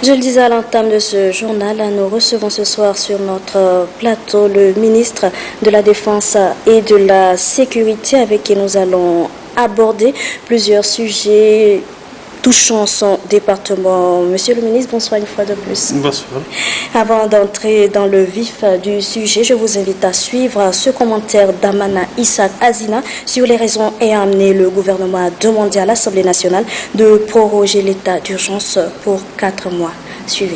Je le disais à l'entame de ce journal, nous recevons ce soir sur notre plateau le ministre de la Défense et de la Sécurité avec qui nous allons aborder plusieurs sujets touchant son département. Monsieur le ministre, bonsoir une fois de plus. Bonsoir. Avant d'entrer dans le vif du sujet, je vous invite à suivre ce commentaire d'Amana Issa Azina sur les raisons ayant amené le gouvernement à demander à l'Assemblée nationale de proroger l'état d'urgence pour 4 mois. Suivez.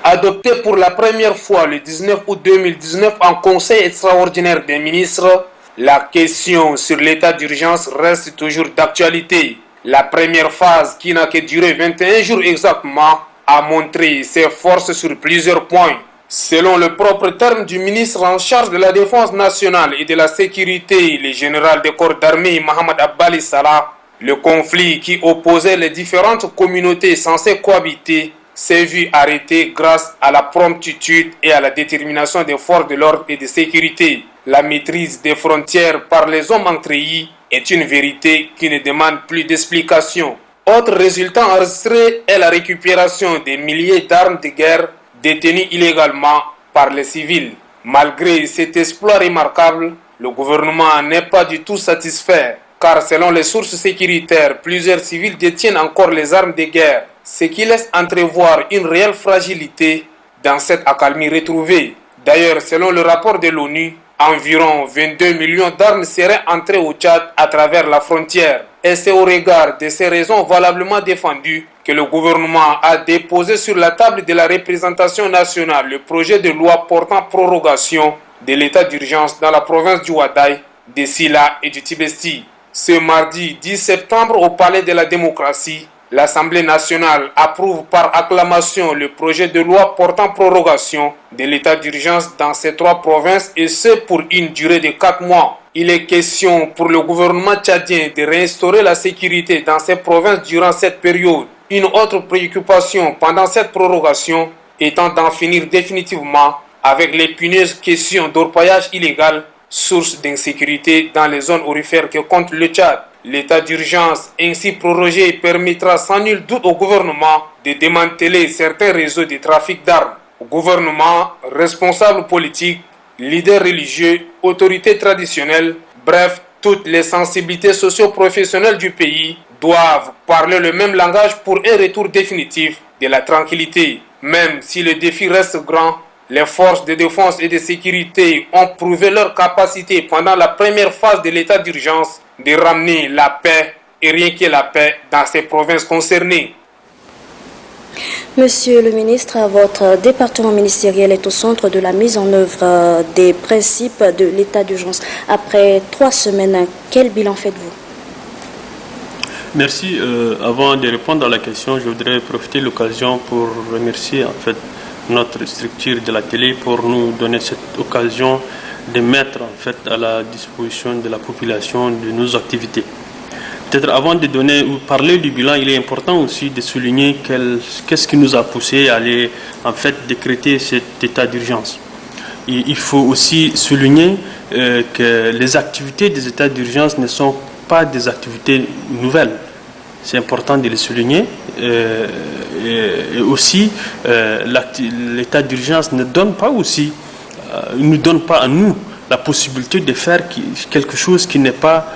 Adopté pour la première fois le 19 août 2019 en Conseil extraordinaire des ministres, la question sur l'état d'urgence reste toujours d'actualité. La première phase, qui n'a que duré 21 jours exactement, a montré ses forces sur plusieurs points. Selon le propre terme du ministre en charge de la Défense nationale et de la Sécurité, le général des corps d'armée Mohamed Abbali Salah, le conflit qui opposait les différentes communautés censées cohabiter s'est vu arrêté grâce à la promptitude et à la détermination des forces de l'ordre et de sécurité. La maîtrise des frontières par les hommes entrerlis est une vérité qui ne demande plus d'explication. Autre résultat enregistré est la récupération des milliers d'armes de guerre détenues illégalement par les civils. Malgré cet exploit remarquable, le gouvernement n'est pas du tout satisfait, car selon les sources sécuritaires, plusieurs civils détiennent encore les armes de guerre, ce qui laisse entrevoir une réelle fragilité dans cette accalmie retrouvée. D'ailleurs, selon le rapport de l'ONU, environ 22 millions d'armes seraient entrées au Tchad à travers la frontière. Et c'est au regard de ces raisons valablement défendues que le gouvernement a déposé sur la table de la représentation nationale le projet de loi portant prorogation de l'état d'urgence dans la province du Ouaddaï, de Silla et du Tibesti. Ce mardi 10 septembre au Palais de la Démocratie, l'Assemblée nationale approuve par acclamation le projet de loi portant prorogation de l'état d'urgence dans ces 3 provinces et ce pour une durée de 4 mois. Il est question pour le gouvernement tchadien de réinstaurer la sécurité dans ces provinces durant cette période. Une autre préoccupation pendant cette prorogation étant d'en finir définitivement avec l'épineuse question d'orpaillage illégal, source d'insécurité dans les zones aurifères que compte le Tchad. L'état d'urgence ainsi prorogé permettra sans nul doute au gouvernement de démanteler certains réseaux de trafic d'armes. Au gouvernement, responsables politiques, leaders religieux, autorités traditionnelles, bref, toutes les sensibilités socio-professionnelles du pays doivent parler le même langage pour un retour définitif de la tranquillité. Même si le défi reste grand, les forces de défense et de sécurité ont prouvé leur capacité pendant la première phase de l'état d'urgence de ramener la paix et rien que la paix dans ces provinces concernées. Monsieur le ministre, votre département ministériel est au centre de la mise en œuvre des principes de l'état d'urgence. Après 3 semaines, quel bilan faites-vous? Merci. Avant de répondre à la question, je voudrais profiter de l'occasion pour remercier en fait notre structure de la télé pour nous donner cette occasion de mettre en fait à la disposition de la population de nos activités. Peut-être avant de parler du bilan, il est important aussi de souligner qu'est-ce qui nous a poussé à aller en fait décréter cet état d'urgence. Il faut aussi souligner que les activités des états d'urgence ne sont pas des activités nouvelles. C'est important de le souligner. Et aussi, l'état d'urgence ne donne pas aussi, nous donne pas à nous la possibilité de faire quelque chose qui n'est pas,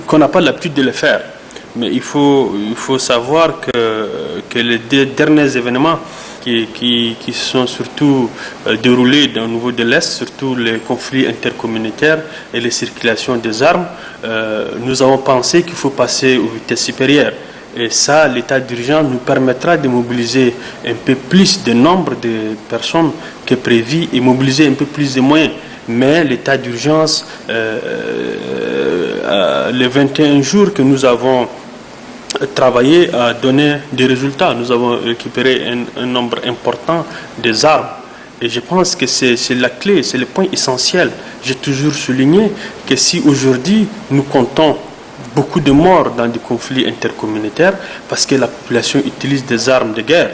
qu'on n'a pas l'habitude de le faire. Mais il faut savoir que les derniers événements qui sont surtout déroulés au niveau de l'Est, surtout les conflits intercommunautaires et les circulations des armes, nous avons pensé qu'il faut passer aux vitesses supérieures. Et ça, l'état d'urgence nous permettra de mobiliser un peu plus de nombre de personnes que prévu et mobiliser un peu plus de moyens. Mais l'état d'urgence, les 21 jours que nous avons travaillé a donné des résultats. Nous avons récupéré un nombre important des armes. Et je pense que c'est la clé, c'est le point essentiel. J'ai toujours souligné que si aujourd'hui nous comptons beaucoup de morts dans des conflits intercommunautaires parce que la population utilise des armes de guerre.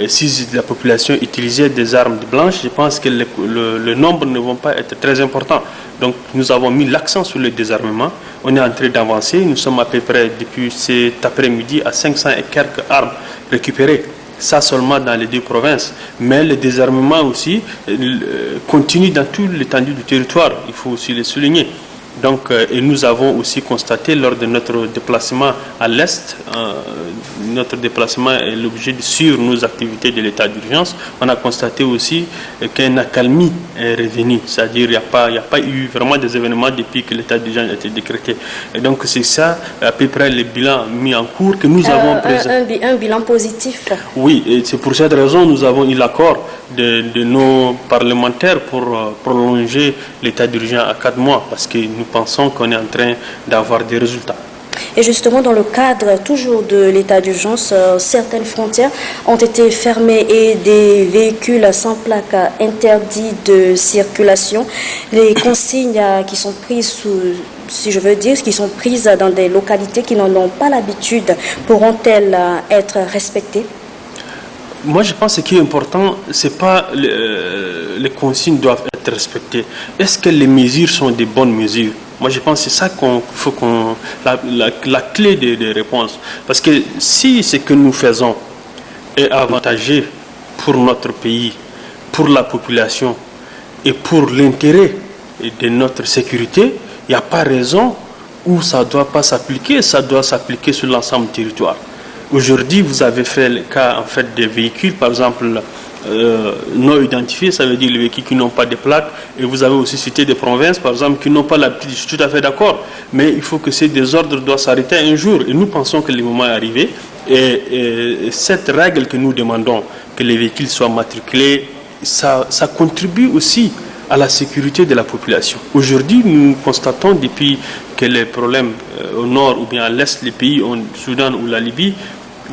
si la population utilisait des armes blanches, je pense que le nombre ne va pas être très important. Donc nous avons mis l'accent sur le désarmement. On est en train d'avancer. Nous sommes à peu près depuis cet après-midi à 500 et quelques armes récupérées. Ça seulement dans les deux provinces. Mais le désarmement aussi continue dans toute l'étendue du territoire. Il faut aussi le souligner. Donc, et nous avons aussi constaté lors de notre déplacement à l'Est, notre déplacement est l'objet de suivre nos activités de l'état d'urgence. On a constaté aussi qu'une accalmie est revenue, c'est-à-dire qu'il n'y a pas eu vraiment des événements depuis que l'état d'urgence a été décrété. Et donc c'est ça à peu près le bilan mis en cours que nous avons présenté. Un bilan positif. Oui, et c'est pour cette raison que nous avons eu l'accord de nos parlementaires pour prolonger l'état d'urgence à 4 mois, parce que nous pensons qu'on est en train d'avoir des résultats. Et justement, dans le cadre toujours de l'état d'urgence, certaines frontières ont été fermées et des véhicules sans plaque interdits de circulation. Les consignes qui sont prises qui sont prises dans des localités qui n'en ont pas l'habitude, pourront-elles être respectées? Moi, je pense que ce qui est important, c'est pas les consignes doivent être respectées. Est-ce que les mesures sont des bonnes mesures? Moi, je pense que c'est ça la clé des réponses. Parce que si ce que nous faisons est avantageux pour notre pays, pour la population et pour l'intérêt de notre sécurité, il n'y a pas raison où ça ne doit pas s'appliquer. Ça doit s'appliquer sur l'ensemble du territoire. Aujourd'hui, vous avez fait le cas en fait des véhicules, par exemple, non identifiés, ça veut dire les véhicules qui n'ont pas de plaques, et vous avez aussi cité des provinces, par exemple, qui n'ont pas l'habitude. Je suis tout à fait d'accord, mais il faut que ces désordres doivent s'arrêter un jour, et nous pensons que le moment est arrivé, et cette règle que nous demandons, que les véhicules soient matriculés, ça contribue aussi à la sécurité de la population. Aujourd'hui, nous constatons depuis que les problèmes au nord ou bien à l'est, les pays, au Soudan ou la Libye,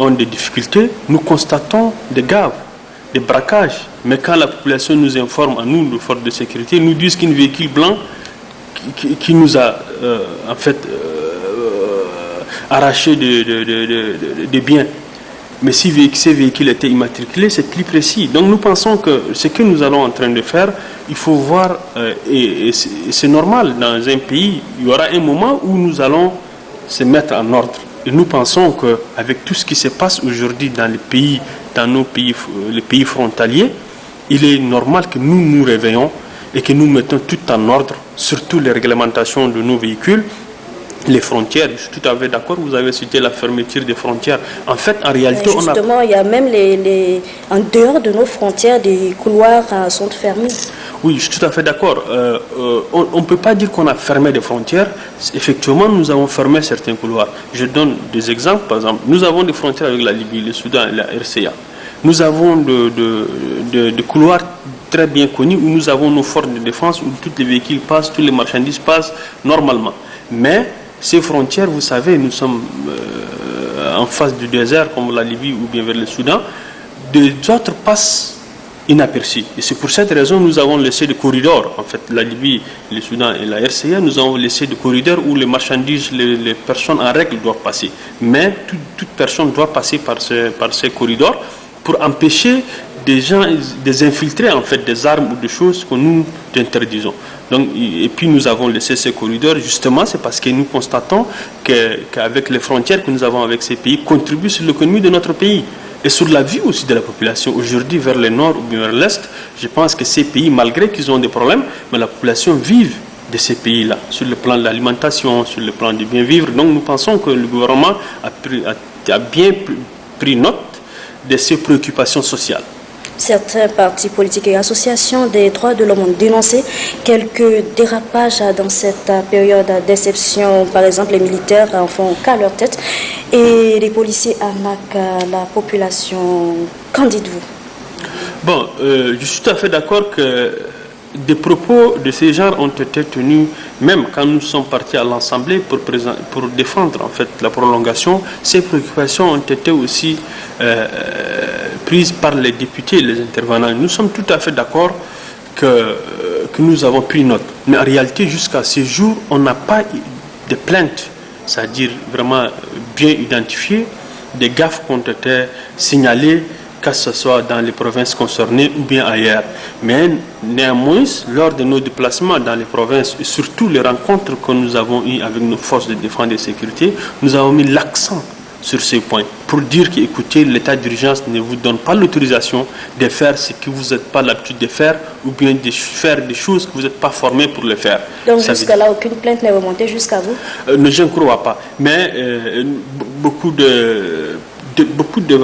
ont des difficultés, nous constatons des gaves, des braquages. Mais quand la population nous informe, à nous, les forces de sécurité, nous disent qu'un véhicule blanc qui nous a en fait arraché des biens. Mais si ces véhicules étaient immatriculés, c'est plus précis. Donc nous pensons que ce que nous allons en train de faire, il faut voir, et c'est normal, dans un pays, il y aura un moment où nous allons se mettre en ordre. Et nous pensons qu'avec tout ce qui se passe aujourd'hui dans les pays frontaliers, il est normal que nous nous réveillons et que nous mettons tout en ordre, surtout les réglementations de nos véhicules. Les frontières, je suis tout à fait d'accord, vous avez cité la fermeture des frontières. En fait, en réalité, justement, il y a même en dehors de nos frontières, des couloirs sont fermés. Oui, je suis tout à fait d'accord. On ne peut pas dire qu'on a fermé des frontières. Effectivement, nous avons fermé certains couloirs. Je donne des exemples. Par exemple, nous avons des frontières avec la Libye, le Soudan et la RCA. Nous avons des couloirs très bien connus où nous avons nos forces de défense, où tous les véhicules passent, tous les marchandises passent normalement. Mais ces frontières, vous savez, nous sommes en face du désert comme la Libye ou bien vers le Soudan. Des autres passent inaperçus. Et c'est pour cette raison que nous avons laissé des corridors. En fait, la Libye, le Soudan et la RCA, nous avons laissé des corridors où les marchandises, les personnes en règle doivent passer. Mais toute personne doit passer par ces corridors pour empêcher des gens, des infiltrés en fait, des armes ou des choses que nous interdisons. Donc, et puis nous avons laissé ces corridors, justement, c'est parce que nous constatons qu'avec les frontières que nous avons avec ces pays, contribuent sur l'économie de notre pays et sur la vie aussi de la population. Aujourd'hui, vers le nord ou bien vers l'est, je pense que ces pays, malgré qu'ils ont des problèmes, mais la population vive de ces pays-là, sur le plan de l'alimentation, sur le plan du bien vivre. Donc nous pensons que le gouvernement a bien pris note de ces préoccupations sociales. Certains partis politiques et associations des droits de l'homme ont dénoncé quelques dérapages dans cette période d'exception. Par exemple, les militaires en font qu'à leur tête et les policiers arnaquent la population. Qu'en dites-vous? Bon, je suis tout à fait d'accord que des propos de ces genres ont été tenus, même quand nous sommes partis à l'Assemblée pour défendre en fait la prolongation. Ces préoccupations ont été aussi prises par les députés et les intervenants. Nous sommes tout à fait d'accord que nous avons pris note. Mais en réalité, jusqu'à ce jour, on n'a pas de plaintes, c'est-à-dire vraiment bien identifiées, des gaffes qui ont été signalées que ce soit dans les provinces concernées ou bien ailleurs. Mais néanmoins, lors de nos déplacements dans les provinces et surtout les rencontres que nous avons eues avec nos forces de défense et de sécurité, nous avons mis l'accent sur ces points pour dire que, écoutez, l'état d'urgence ne vous donne pas l'autorisation de faire ce que vous n'avez pas l'habitude de faire ou bien de faire des choses que vous n'êtes pas formé pour le faire. Donc jusqu'à là, aucune plainte n'est remontée jusqu'à vous? Je ne crois pas. Mais beaucoup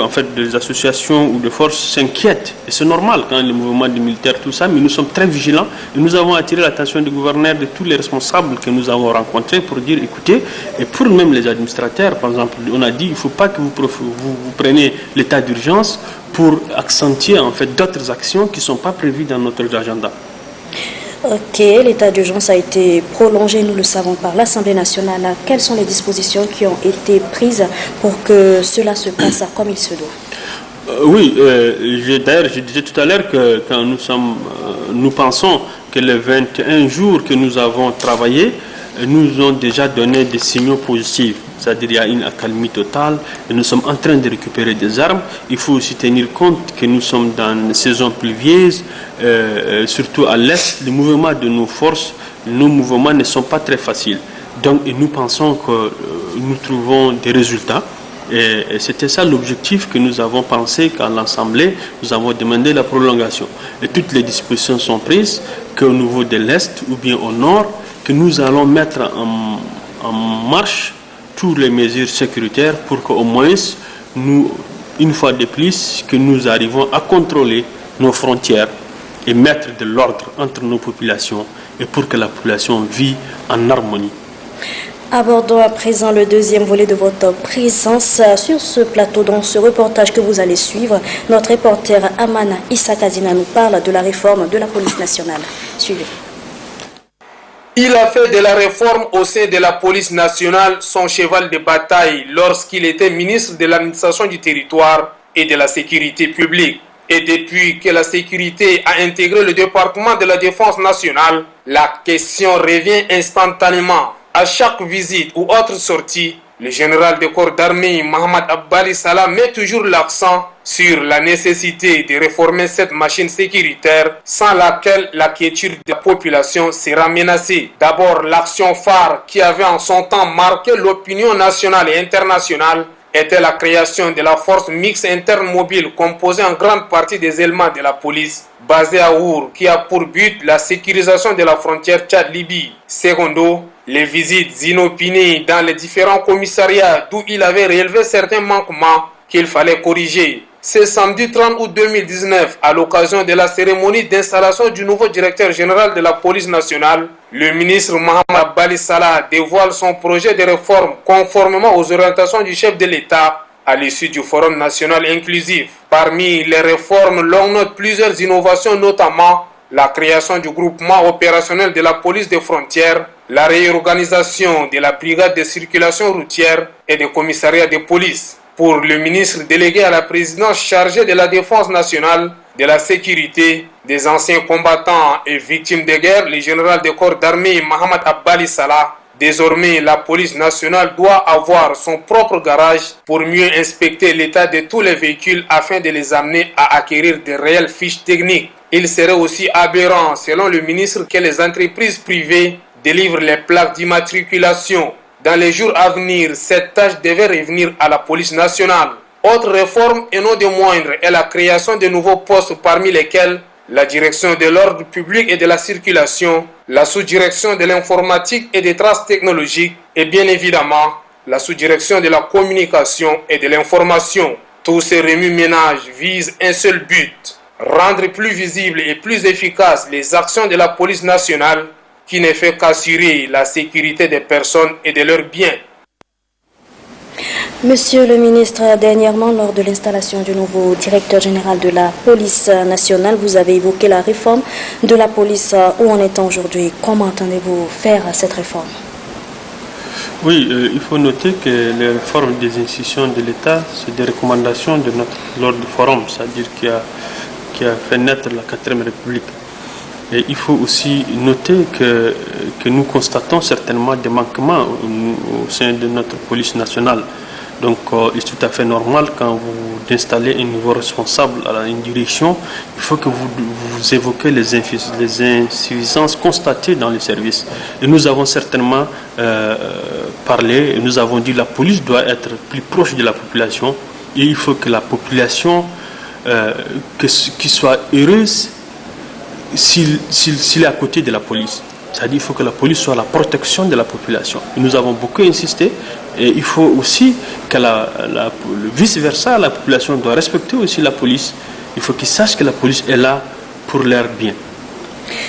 en fait, des associations ou de forces s'inquiètent. Et c'est normal quand le mouvement des militaires, tout ça, mais nous sommes très vigilants et nous avons attiré l'attention du gouverneur, de tous les responsables que nous avons rencontrés pour dire, écoutez, et pour même les administrateurs, par exemple, on a dit, il ne faut pas que vous preniez l'état d'urgence pour accentuer en fait d'autres actions qui ne sont pas prévues dans notre agenda. Ok, l'état d'urgence a été prolongé, nous le savons, par l'Assemblée nationale. Quelles sont les dispositions qui ont été prises pour que cela se passe comme il se doit? Oui, d'ailleurs, je disais tout à l'heure que quand nous pensons que les 21 jours que nous avons travaillé nous ont déjà donné des signaux positifs. C'est-à-dire qu'il y a une accalmie totale et nous sommes en train de récupérer des armes. Il faut aussi tenir compte que nous sommes dans une saison pluvieuse, surtout à l'est. Les mouvements de nos forces, nos mouvements ne sont pas très faciles. Donc nous pensons que nous trouvons des résultats. Et c'était ça l'objectif que nous avons pensé qu'à l'Assemblée, nous avons demandé la prolongation. Et toutes les dispositions sont prises, qu'au niveau de l'Est ou bien au Nord, que nous allons mettre en marche toutes les mesures sécuritaires pour qu'au moins, nous, une fois de plus, que nous arrivons à contrôler nos frontières et mettre de l'ordre entre nos populations et pour que la population vive en harmonie. Abordons à présent le deuxième volet de votre présence sur ce plateau. Dans ce reportage que vous allez suivre, notre reporter Amana Issakazina nous parle de la réforme de la police nationale. Suivez. Il a fait de la réforme au sein de la police nationale son cheval de bataille lorsqu'il était ministre de l'administration du territoire et de la sécurité publique. Et depuis que la sécurité a intégré le département de la défense nationale, la question revient instantanément. À chaque visite ou autre sortie, le général de corps d'armée Mohamed Abbali Salah met toujours l'accent sur la nécessité de réformer cette machine sécuritaire sans laquelle la quiétude de la population sera menacée. D'abord, l'action phare qui avait en son temps marqué l'opinion nationale et internationale était la création de la force mixte interne mobile composée en grande partie des éléments de la police basée à Our, qui a pour but la sécurisation de la frontière Tchad-Libye. Secondo, les visites inopinées dans les différents commissariats d'où il avait relevé certains manquements qu'il fallait corriger. Ce samedi 30 août 2019, à l'occasion de la cérémonie d'installation du nouveau directeur général de la police nationale, le ministre Mohamed Abbali Salah dévoile son projet de réforme conformément aux orientations du chef de l'État à l'issue du Forum national inclusif. Parmi les réformes, l'on note plusieurs innovations, notamment la création du groupement opérationnel de la police des frontières, la réorganisation de la brigade de circulation routière et des commissariats de police. Pour le ministre délégué à la présidence chargé de la défense nationale, de la sécurité, des anciens combattants et victimes de guerre, le général de corps d'armée Mohamed Abbali Salah, désormais la police nationale doit avoir son propre garage pour mieux inspecter l'état de tous les véhicules afin de les amener à acquérir de réelles fiches techniques. Il serait aussi aberrant, selon le ministre, que les entreprises privées délivrent les plaques d'immatriculation. Dans les jours à venir, cette tâche devait revenir à la police nationale. Autre réforme, et non des moindres, est la création de nouveaux postes parmi lesquels la direction de l'ordre public et de la circulation, la sous-direction de l'informatique et des traces technologiques et bien évidemment la sous-direction de la communication et de l'information. Tous ces remue-ménages visent un seul but, rendre plus visibles et plus efficaces les actions de la police nationale qui ne fait qu'assurer la sécurité des personnes et de leurs biens. Monsieur le ministre, dernièrement, lors de l'installation du nouveau directeur général de la police nationale, vous avez évoqué la réforme de la police. Où en est-on aujourd'hui? Comment entendez-vous faire cette réforme? Oui, il faut noter que les réformes des institutions de l'État, c'est des recommandations de l'ordre forum, c'est-à-dire qui a fait naître la 4e République. Et il faut aussi noter que nous constatons certainement des manquements au sein de notre police nationale. Donc il est tout à fait normal quand vous installez un nouveau responsable à une direction, il faut que vous évoquez les insuffisances constatées dans les services. Et nous avons certainement parlé, et nous avons dit que la police doit être plus proche de la population et il faut que la population qui soit heureuse s'il est à côté de la police. C'est-à-dire qu'il faut que la police soit la protection de la population. Et nous avons beaucoup insisté et il faut aussi que vice-versa, la population doit respecter aussi la police. Il faut qu'ils sachent que la police est là pour leur bien.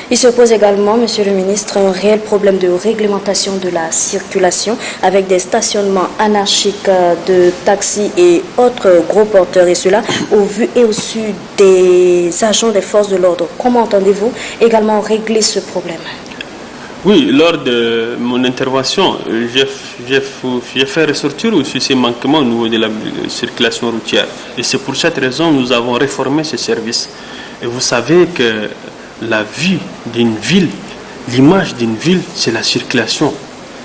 Il se pose également, Monsieur le ministre, un réel problème de réglementation de la circulation avec des stationnements anarchiques de taxis et autres gros porteurs, et cela au vu et au su des agents des forces de l'ordre. Comment entendez-vous également régler ce problème? Oui, lors de mon intervention, j'ai fait ressortir aussi ces manquements au niveau de la circulation routière. Et c'est pour cette raison que nous avons réformé ce service. Et vous savez que la vie d'une ville, l'image d'une ville, c'est la circulation.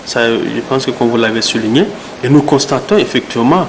Ça, je pense que comme vous l'avez souligné, et nous constatons effectivement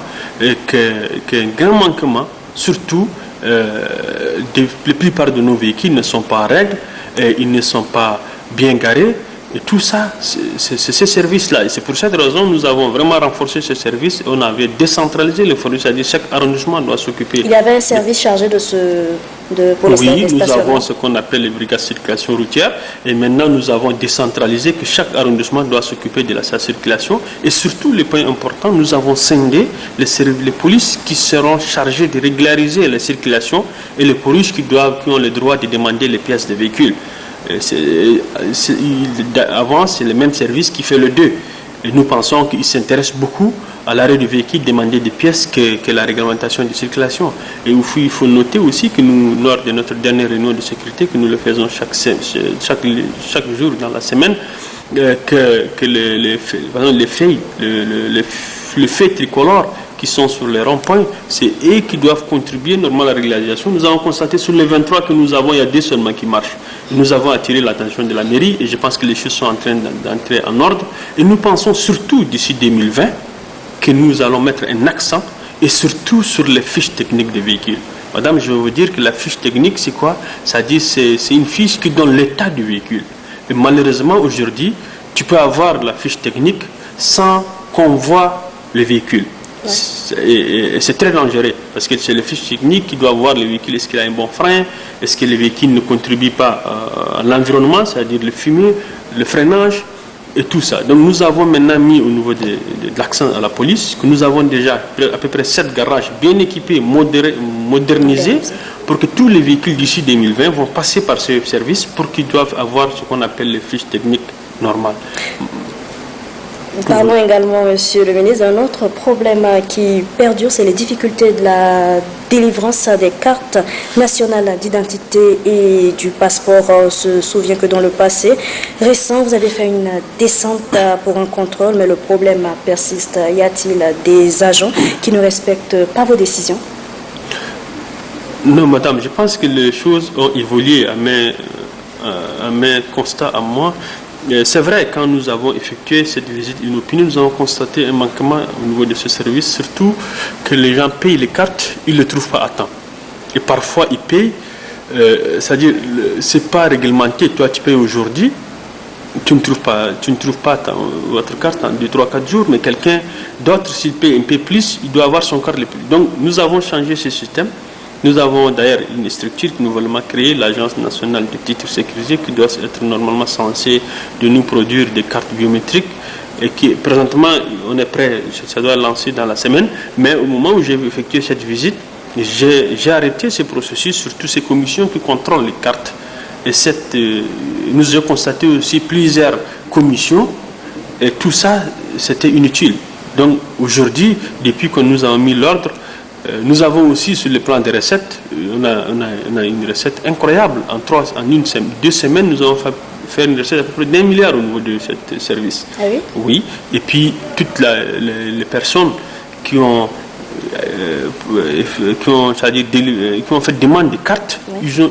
qu'un grand manquement, surtout la plupart de nos véhicules ne sont pas en règle, et ils ne sont pas bien garés. Et tout ça, c'est ces services-là. Et c'est pour cette raison que nous avons vraiment renforcé ce service. On avait décentralisé le forum, c'est-à-dire chaque arrondissement doit s'occuper. Il y avait un service chargé pour les oui, nous avons ce qu'on appelle les brigades de circulation routière. Et maintenant, nous avons décentralisé que chaque arrondissement doit s'occuper de sa circulation. Et surtout, le point important, nous avons scindé les polices qui seront chargées de régulariser la circulation et les polices qui ont le droit de demander les pièces de véhicules. Avant, c'est le même service qui fait le deux. Et nous pensons qu'il s'intéresse beaucoup à l'arrêt du véhicule, demander des pièces que la réglementation de circulation. Et il faut noter aussi que nous, lors de notre dernière réunion de sécurité, que nous le faisons chaque jour dans la semaine, que les faits tricolores qui sont sur les ronds-points, c'est eux qui doivent contribuer normalement à la régularisation. Nous avons constaté sur les 23 que nous avons, il y a 2 seulement qui marchent. Nous avons attiré l'attention de la mairie et je pense que les choses sont en train d'entrer en ordre. Et nous pensons surtout d'ici 2020 que nous allons mettre un accent et surtout sur les fiches techniques des véhicules. Madame, je vais vous dire que la fiche technique, c'est quoi? C'est-à-dire c'est une fiche qui donne l'état du véhicule. Et malheureusement, aujourd'hui, tu peux avoir la fiche technique sans qu'on voit le véhicule. Ouais. Et c'est très dangereux parce que c'est le fiche technique qui doit voir le véhicule, est-ce qu'il a un bon frein, est-ce que le véhicule ne contribue pas à l'environnement, c'est-à-dire le fumier, le freinage et tout ça. Donc nous avons maintenant mis au niveau de l'accent à la police que nous avons déjà à peu près 7 garages bien équipés, modernisés pour que tous les véhicules d'ici 2020 vont passer par ce service pour qu'ils doivent avoir ce qu'on appelle les fiches techniques normales. Parlons également, Monsieur le ministre, d'un autre problème qui perdure, c'est les difficultés de la délivrance des cartes nationales d'identité et du passeport. On se souvient que dans le passé récent, vous avez fait une descente pour un contrôle, mais le problème persiste. Y a-t-il des agents qui ne respectent pas vos décisions? Non, madame, je pense que les choses ont évolué à mes constats à moi. C'est vrai, quand nous avons effectué cette visite inopinée, nous avons constaté un manquement au niveau de ce service, surtout que les gens payent les cartes, ils ne les trouvent pas à temps. Et parfois, ils payent, c'est-à-dire, ce n'est pas réglementé. Toi, tu payes aujourd'hui, tu ne trouves pas votre carte en 2, 3, 4 jours, mais quelqu'un d'autre, s'il paye un peu plus, il doit avoir son carte le plus. Donc, nous avons changé ce système. Nous avons d'ailleurs une structure qui nouvellement créée, l'Agence nationale de titres sécurisés, qui doit être normalement censée de nous produire des cartes biométriques et qui présentement on est prêt, ça doit lancer dans la semaine. Mais au moment où j'ai effectué cette visite, j'ai arrêté ce processus sur toutes ces commissions qui contrôlent les cartes. Et nous avons constaté aussi plusieurs commissions et tout ça c'était inutile. Donc aujourd'hui, depuis que nous avons mis l'ordre, nous avons aussi sur le plan des recettes, on a une recette incroyable. En 2 semaines, nous avons fait une recette à peu près d'1 milliard au niveau de ce service. Ah oui? Oui. Et puis toutes les personnes qui ont fait demande de cartes, oui.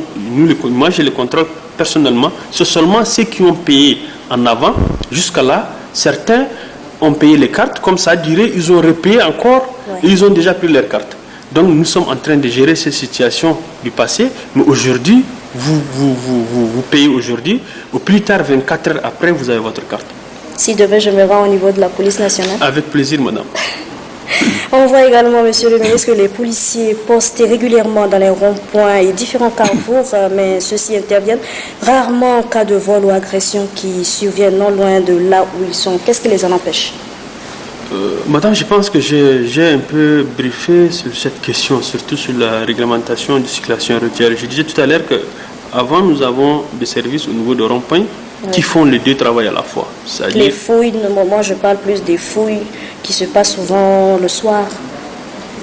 Moi je les contrôle personnellement. C'est seulement ceux qui ont payé en avant. Jusqu'à là, certains ont payé les cartes, comme ça a duré, ils ont repayé encore. Ils ont déjà pris leur carte. Donc nous sommes en train de gérer ces situations du passé, mais aujourd'hui, vous payez aujourd'hui, au plus tard 24 heures après, vous avez votre carte. Si demain je me rends au niveau de la police nationale. Avec plaisir, madame. On voit également, monsieur le ministre, que les policiers postés régulièrement dans les ronds-points et différents carrefours, mais ceux-ci interviennent rarement en cas de vol ou agression qui surviennent non loin de là où ils sont. Qu'est-ce qui les en empêche? Madame, je pense que j'ai un peu briefé sur cette question, surtout sur la réglementation de circulation routière. Je disais tout à l'heure qu'avant, nous avons des services au niveau de ronds-points qui font les deux travaux à la fois. Les fouilles, moi je parle plus des fouilles qui se passent souvent le soir,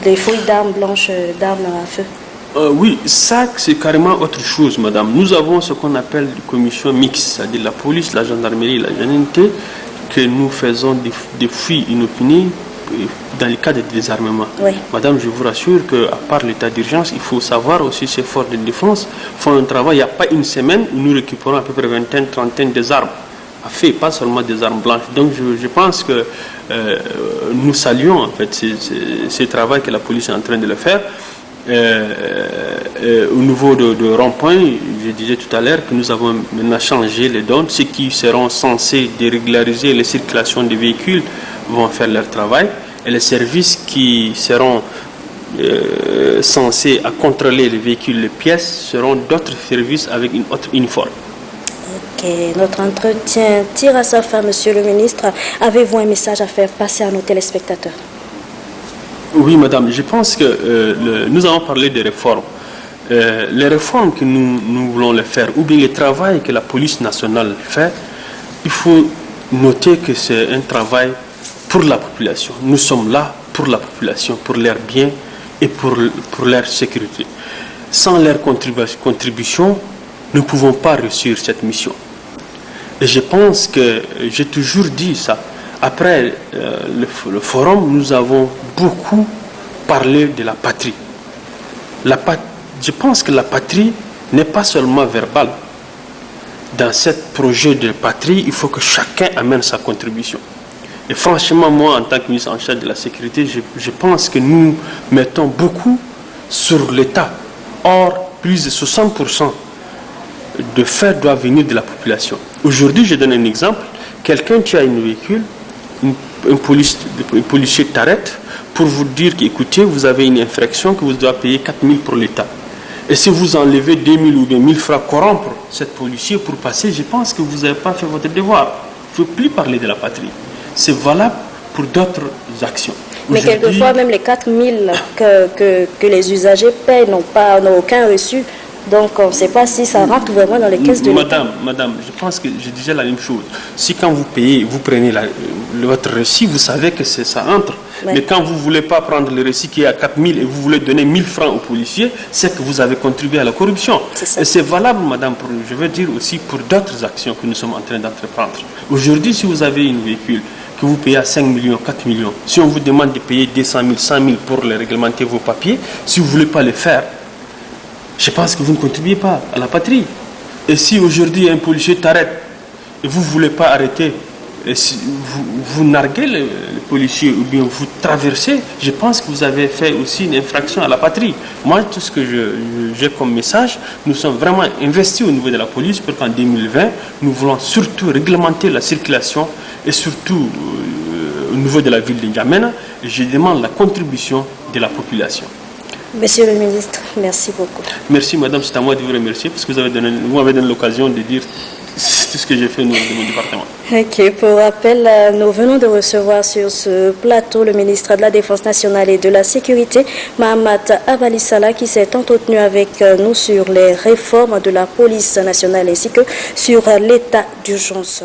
des fouilles d'armes blanches, d'armes à feu. Oui, ça c'est carrément autre chose, madame. Nous avons ce qu'on appelle une commission mixte, c'est-à-dire la police, la gendarmerie, la GNT, que nous faisons des fouilles inopinées dans le cas de désarmement. Oui. Madame, je vous rassure qu'à part l'état d'urgence, il faut savoir aussi ces forces de défense font un travail. Il n'y a pas une semaine où nous récupérons à peu près vingtaine, trentaine des armes à feu, pas seulement des armes blanches. Donc je pense que nous saluons en fait ce travail que la police est en train de le faire. Au niveau de rond-point, je disais tout à l'heure que nous avons maintenant changé les donnes. Ceux qui seront censés dérégulariser les circulations des véhicules vont faire leur travail. Et les services qui seront censés à contrôler les véhicules, les pièces, seront d'autres services avec une autre uniforme. Ok, notre entretien tire à sa fin, monsieur le ministre. Avez-vous un message à faire passer à nos téléspectateurs? Oui, madame, je pense que nous avons parlé des réformes. Les réformes que nous voulons les faire, ou bien le travail que la police nationale fait, il faut noter que c'est un travail pour la population. Nous sommes là pour la population, pour leur bien et pour leur sécurité. Sans leur contribution, nous ne pouvons pas réussir cette mission. Et je pense que j'ai toujours dit ça. Après le forum, nous avons beaucoup parlé de la patrie. Je pense que la patrie n'est pas seulement verbale. Dans ce projet de patrie, il faut que chacun amène sa contribution. Et franchement, moi, en tant que ministre en charge de la sécurité, je pense que nous mettons beaucoup sur l'État. Or, plus de 60% de faits doivent venir de la population. Aujourd'hui, je donne un exemple. Quelqu'un qui a un véhicule, un policier t'arrête pour vous dire qu'écoutez, vous avez une infraction que vous devez payer 4 000 pour l'État. Et si vous enlevez 2 000 ou 2 000 francs corrompre cette policier pour passer, je pense que vous n'avez pas fait votre devoir. Il ne faut plus parler de la patrie. C'est valable pour d'autres actions. Mais quelquefois, même les 4 000 que les usagers payent n'ont aucun reçu. Donc, on ne sait pas si ça rentre vraiment dans les caisses de l'État. Madame, je pense que je disais la même chose. Si quand vous payez, vous prenez votre reçu, vous savez que ça entre. Ouais. Mais quand vous ne voulez pas prendre le reçu qui est à 4 000 et vous voulez donner 1 000 francs aux policiers, c'est que vous avez contribué à la corruption. Et c'est valable, madame, je veux dire aussi pour d'autres actions que nous sommes en train d'entreprendre. Aujourd'hui, si vous avez un véhicule que vous payez à 5 millions, 4 millions, si on vous demande de payer 200 000, 100 000 pour réglementer vos papiers, si vous ne voulez pas le faire, je pense que vous ne contribuez pas à la patrie. Et si aujourd'hui un policier t'arrête et vous ne voulez pas arrêter, et si vous narguez le policier ou bien vous traversez, je pense que vous avez fait aussi une infraction à la patrie. Moi, tout ce que j'ai comme message, nous sommes vraiment investis au niveau de la police pour qu'en 2020, nous voulons surtout réglementer la circulation et surtout au niveau de la ville de N'Djamena. Et je demande la contribution de la population. Monsieur le ministre, merci beaucoup. Merci madame, c'est à moi de vous remercier parce que vous m'avez donné l'occasion de dire tout ce que j'ai fait au niveau de mon département. Ok, pour rappel, nous venons de recevoir sur ce plateau le ministre de la Défense nationale et de la Sécurité, Mahamat Abalisala, qui s'est entretenu avec nous sur les réformes de la police nationale ainsi que sur l'état d'urgence.